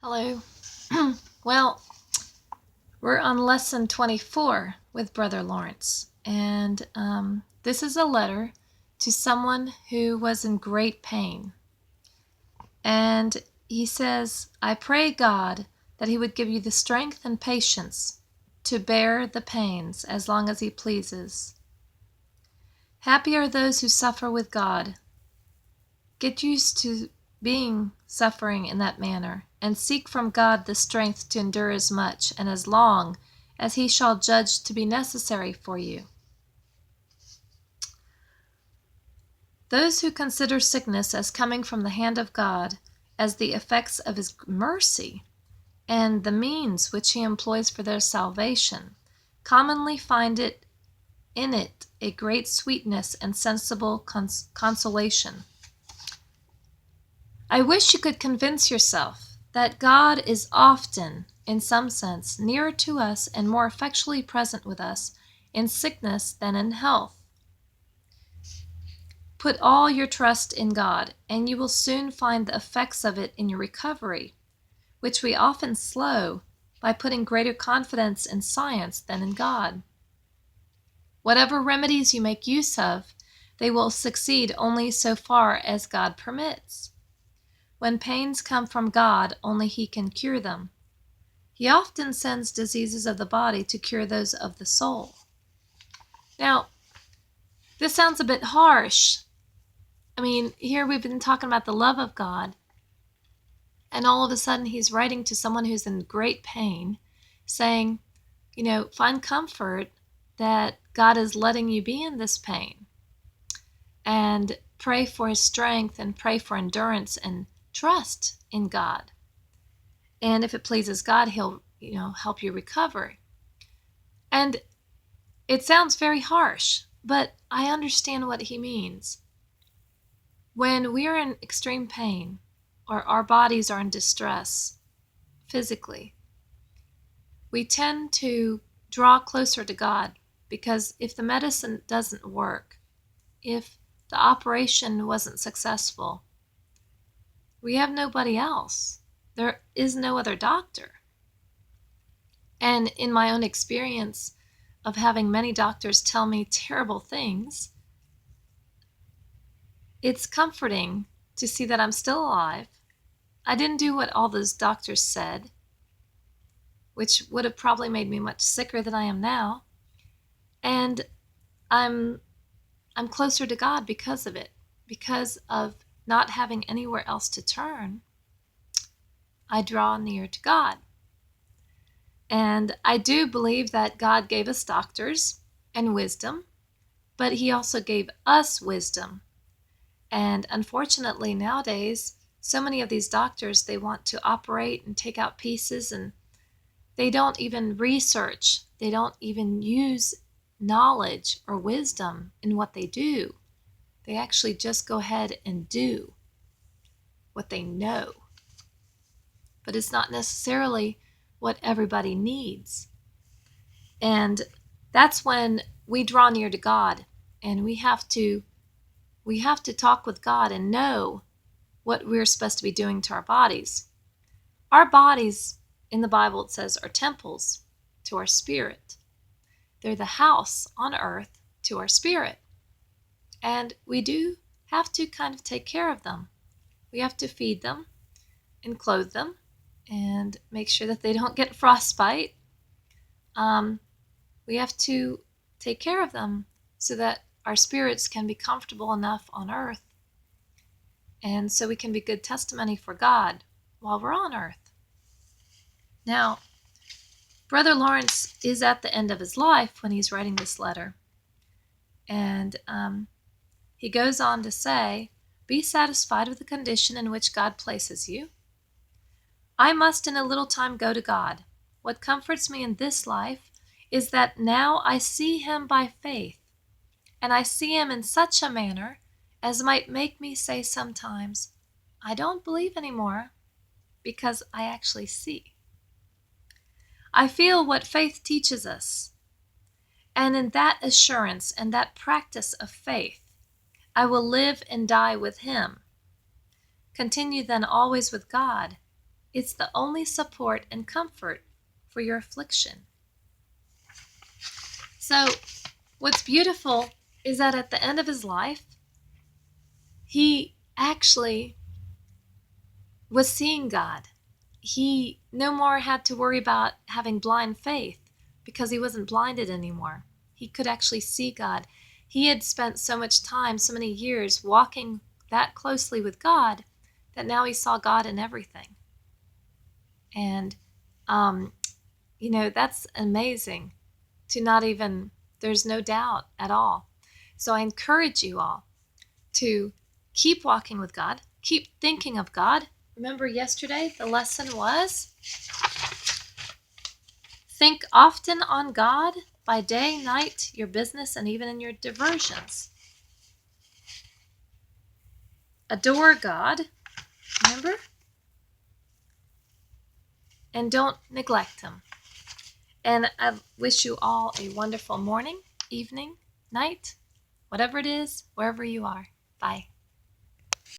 Hello. Well, we're on lesson 24 with Brother Lawrence, and this is a letter to someone who was in great pain. And he says, I pray God that he would give you the strength and patience to bear the pains as long as he pleases. Happy are those who suffer with God. Get used to being suffering in that manner, and seek from God the strength to endure as much and as long as he shall judge to be necessary for you. Those who consider sickness as coming from the hand of God, as the effects of his mercy, and the means which he employs for their salvation, commonly find in it a great sweetness and sensible consolation. I wish you could convince yourself that God is often, in some sense, nearer to us and more effectually present with us in sickness than in health. Put all your trust in God, and you will soon find the effects of it in your recovery, which we often slow by putting greater confidence in science than in God. Whatever remedies you make use of, they will succeed only so far as God permits. When pains come from God, only he can cure them. He often sends diseases of the body to cure those of the soul. Now, this sounds a bit harsh. I mean, here we've been talking about the love of God, and all of a sudden he's writing to someone who's in great pain, saying, find comfort that God is letting you be in this pain, and pray for his strength and pray for endurance and trust in God. And if it pleases God, he'll, help you recover. And it sounds very harsh, but I understand what he means. When we are in extreme pain or our bodies are in distress physically, we tend to draw closer to God, because if the medicine doesn't work, if the operation wasn't successful, we have nobody else. There is no other doctor. And in my own experience of having many doctors tell me terrible things, it's comforting to see that I'm still alive. I didn't do what all those doctors said, which would have probably made me much sicker than I am now. And I'm closer to God because of it, because of not having anywhere else to turn. I draw near to God. And I do believe that God gave us doctors and wisdom, but he also gave us wisdom. And unfortunately, nowadays, so many of these doctors, they want to operate and take out pieces, and they don't even research. They don't even use knowledge or wisdom in what they do. They actually just go ahead and do what they know. But it's not necessarily what everybody needs. And that's when we draw near to God, and we have to talk with God and know what we're supposed to be doing to our bodies. Our bodies, in the Bible it says, are temples to our spirit. They're the house on earth to our spirit. And we do have to kind of take care of them. We have to feed them and clothe them and make sure that they don't get frostbite. We have to take care of them so that our spirits can be comfortable enough on earth, and so we can be good testimony for God while we're on earth. Now, Brother Lawrence is at the end of his life when he's writing this letter, and he goes on to say, be satisfied with the condition in which God places you. I must in a little time go to God. What comforts me in this life is that now I see him by faith, and I see him in such a manner as might make me say sometimes, I don't believe anymore, because I actually see. I feel what faith teaches us, and in that assurance and that practice of faith, I will live and die with him. Continue then always with God, It's the only support and comfort for your affliction. So, what's beautiful is that at the end of his life, he actually was seeing God. He no more had to worry about having blind faith because he wasn't blinded anymore. He could actually see God. He had spent so much time, so many years walking that closely with God that now he saw God in everything. And, that's amazing to not even, there's no doubt at all. So I encourage you all to keep walking with God, keep thinking of God. Remember yesterday, the lesson was think often on God by day, night, your business, and even in your diversions. Adore God, remember? And don't neglect him. And I wish you all a wonderful morning, evening, night, whatever it is, wherever you are. Bye.